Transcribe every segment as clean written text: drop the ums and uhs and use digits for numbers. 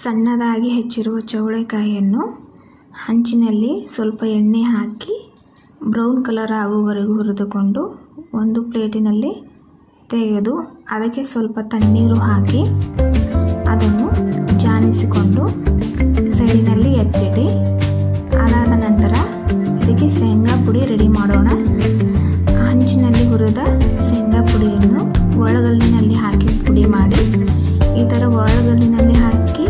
ಸಣ್ಣದಾಗಿ ಹೆಚ್ಚಿರುವ ಚೌಳೆಕಾಯಿಯನ್ನು ಹಂಚಿನಲ್ಲಿ ಸ್ವಲ್ಪ ಎಣ್ಣೆ ಹಾಕಿ ಬ್ರೌನ್ ಕಲರ್ ಆಗುವವರೆಗೂ ಹುರಿದುಕೊಂಡು ಒಂದು ಪ್ಲೇಟಿನಲ್ಲಿ ತೆಗೆದು ಅದಕ್ಕೆ ಸ್ವಲ್ಪ ತಣ್ಣೀರು ಹಾಕಿ ಅದನ್ನು ಜಾನಿಸಿಕೊಂಡು ಸೈಡಿನಲ್ಲಿ ಎತ್ತಿಡಿ. ಅದಾದ ನಂತರ ಇದಕ್ಕೆ ಶೇಂಗಾ ಪುಡಿ ರೆಡಿ ಮಾಡೋಣ. ಹಂಚಿನಲ್ಲಿ ಹುರಿದ ಶೇಂಗಾ ಪುಡಿಯನ್ನು ಒಳಗಲ್ಲಿನಲ್ಲಿ ಹಾಕಿ ಪುಡಿ ಮಾಡಿ ಈ ಥರ ಒಳಗಲ್ಲಿನಲ್ಲಿ ಹಾಕಿ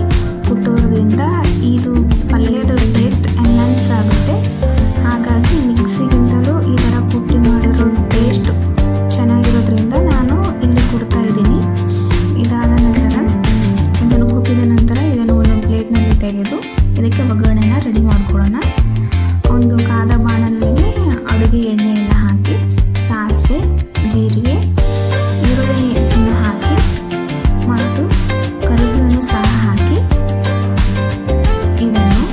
ಕುಟ್ಟೋದ್ರಿಂದ ಇದು ಪಲ್ಯದ ಟೇಸ್ಟ್ ಎನ್ಹಾನ್ಸ್ ಆಗುತ್ತೆ. ಹಾಗಾಗಿ ಮಿಕ್ಸಿಗಿಂತಲೂ ಈ ಥರ ಕುಟ್ಟಿ ಮಾಡಿರೋ ಟೇಸ್ಟ್ ಚೆನ್ನಾಗಿರೋದ್ರಿಂದ ನಾನು ಇಲ್ಲಿ ಕೊಡ್ತಾ ಇದ್ದೀನಿ. ಇದಾದ ನಂತರ ಇದನ್ನು ಕುಟ್ಟಿದ ನಂತರ ಇದನ್ನು ಒಂದು ಪ್ಲೇಟ್ನಲ್ಲಿ ತೆಗೆದು ಇದಕ್ಕೆ ಒಗ್ಗರಣೆನ ರೆಡಿ ಮಾಡ್ಕೊಳ್ಳೋಣ. ಒಂದು ಕಾದ ಬಾಣಲೆಗೆ ಅಡುಗೆ ಎಣ್ಣೆಯನ್ನು ಹಾಕಿ ಸಾಸಿವೆ, ಜೀರಿಗೆ, ಈರುಳ್ಳಿಯನ್ನು ಹಾಕಿ ಮತ್ತು ಕರಿಬೇವನ್ನು ಸಹ ಹಾಕಿ ಇದನ್ನು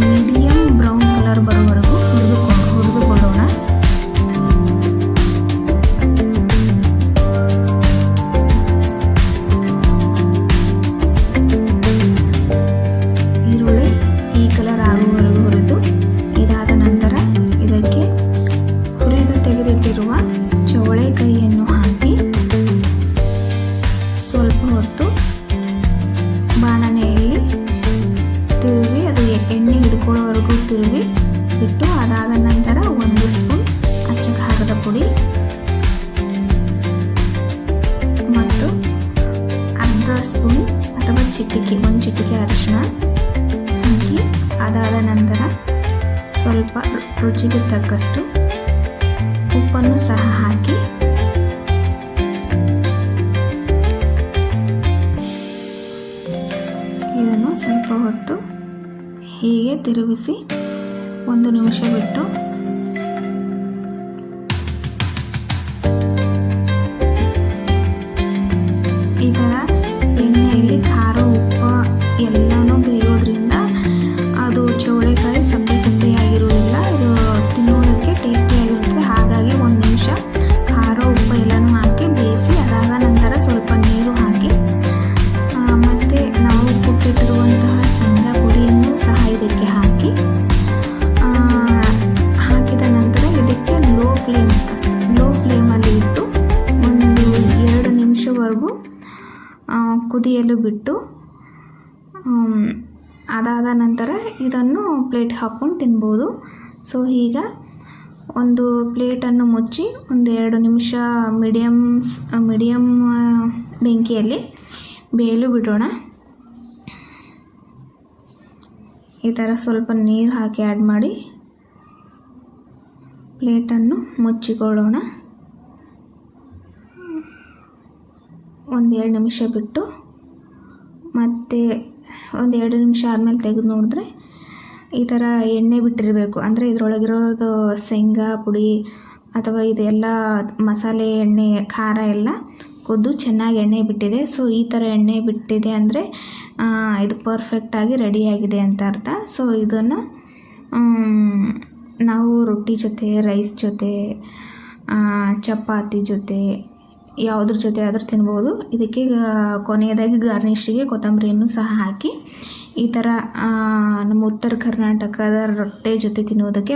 ಮೀಡಿಯಂ ಬ್ರೌನ್ ಕಲರ್ ಬರುವವರೆಗೂ ಹುರಿದುಕೊಳ್ಳೋಣ. ಈರುಳ್ಳಿ ಈ ಕಲರ್ ಆಗುವವರೆಗೂ ಹುರಿದು ಇದಾದ ನಂತರ ಇದಕ್ಕೆ ಹುರಿದು ತೆಗೆದಿಟ್ಟಿರುವ ಚೌಳೆಕಾಯಿಯನ್ನು ಹಾಕಿ ಸ್ವಲ್ಪ ಹೊತ್ತು ಬಾಣಲೆಯಲ್ಲಿ ತಿರುವಿ ಅದು ಎಣ್ಣೆ ಹಿಡ್ಕೊಳ್ಳೋವರೆಗೂ ತಿರುವಿ ಬಿಟ್ಟು ಅದಾದ ನಂತರ 1 ಸ್ಪೂನ್ ಅಚ್ಚ ಖಾರದ ಪುಡಿ ಮತ್ತು ಅರ್ಧ ಸ್ಪೂನ್ ಅಥವಾ ಒಂದು ಚಿಟಿಕೆ ಅರಿಶಿಣ ಹಾಕಿ ಅದಾದ ನಂತರ ಸ್ವಲ್ಪ ರುಚಿಗೆ ತಕ್ಕಷ್ಟು ಉಪ್ಪನ್ನು ಸಹ ಹಾಕಿ ಇದನ್ನು ಸ್ವಲ್ಪ ಹೊತ್ತು ಹೀಗೆ ತಿರುಗಿಸಿ 1 ನಿಮಿಷ ಬಿಟ್ಟು ಈ ಥರ ಎಣ್ಣೆಯಲ್ಲಿ ಖಾರ ಉಪ್ಪು ಎಲ್ಲನೂ ಬೇಯೋದ್ರಿಂದ ಅದು ಚೌಳೆಕಾಯಿ ಸಪ್ಪೆಯಾಗಿರುವುದಿಲ್ಲ. ಇದು ತಿನ್ನೋದಕ್ಕೆ ಟೇಸ್ಟಿಯಾಗಿರುತ್ತೆ. ಹಾಗಾಗಿ 1 ನಿಮಿಷ ಖಾರ ಉಪ್ಪು ಎಲ್ಲನೂ ಹಾಕಿ ಬೇಯಿಸಿ ಅದಾದ ನಂತರ ಸ್ವಲ್ಪ ನೀರು ಹಾಕಿ ಮತ್ತು ನಾವು ಕುಟ್ಟಿಟ್ಟಿರುವಂತಹ ಶೇಂಗಾ ಪುಡಿಯನ್ನು ಸಹ ಇದಕ್ಕೆ ಹಾಕಿ ಹಾಕಿದ ನಂತರ ಇದಕ್ಕೆ ಲೋ ಫ್ಲೇಮಲ್ಲಿ ಇಟ್ಟು 1-2 ನಿಮಿಷವರೆಗೂ ಕುದಿಯಲು ಬಿಟ್ಟು ಅದಾದ ನಂತರ ಇದನ್ನು ಪ್ಲೇಟ್ ಹಾಕ್ಕೊಂಡು ತಿನ್ಬೋದು. ಸೊ ಈಗ ಒಂದು ಪ್ಲೇಟನ್ನು ಮುಚ್ಚಿ 1-2 ನಿಮಿಷ ಮೀಡಿಯಮ್ ಬೆಂಕಿಯಲ್ಲಿ ಬೇಯಲು ಬಿಡೋಣ. ಈ ಥರ ಸ್ವಲ್ಪ ನೀರು ಹಾಕಿ ಆ್ಯಡ್ ಮಾಡಿ ಪ್ಲೇಟನ್ನು ಮುಚ್ಚಿಕೊಳ್ಳೋಣ. 1-2 ನಿಮಿಷ ಬಿಟ್ಟು ಮತ್ತೆ 1-2 ನಿಮಿಷ ಆದಮೇಲೆ ತೆಗೆದು ನೋಡಿದ್ರೆ ಈ ಥರ ಎಣ್ಣೆ ಬಿಟ್ಟಿರಬೇಕು. ಅಂದರೆ ಇದರೊಳಗಿರೋದು ಶೇಂಗಾ ಪುಡಿ ಅಥವಾ ಇದೆಲ್ಲ ಮಸಾಲೆ ಎಣ್ಣೆ ಖಾರ ಎಲ್ಲ ಕುದ್ದು ಚೆನ್ನಾಗಿ ಎಣ್ಣೆ ಬಿಟ್ಟಿದೆ. ಸೊ ಈ ಥರ ಎಣ್ಣೆ ಬಿಟ್ಟಿದೆ ಅಂದರೆ ಇದು ಪರ್ಫೆಕ್ಟಾಗಿ ರೆಡಿಯಾಗಿದೆ ಅಂತ ಅರ್ಥ. ಸೊ ಇದನ್ನು ನಾವು ರೊಟ್ಟಿ ಜೊತೆ, ರೈಸ್ ಜೊತೆ, ಚಪಾತಿ ಜೊತೆ ಯಾವುದ್ರ ಜೊತೆ ಆದರೂ ತಿನ್ಬೋದು. ಇದಕ್ಕೆ ಕೊನೆಯದಾಗಿ ಗಾರ್ನಿಷಿಗೆ ಕೊತ್ತಂಬರಿಯನ್ನು ಸಹ ಹಾಕಿ ಈ ಥರ ನಮ್ಮ ಉತ್ತರ ಕರ್ನಾಟಕದ ರೊಟ್ಟಿ ಜೊತೆ ತಿನ್ನೋದಕ್ಕೆ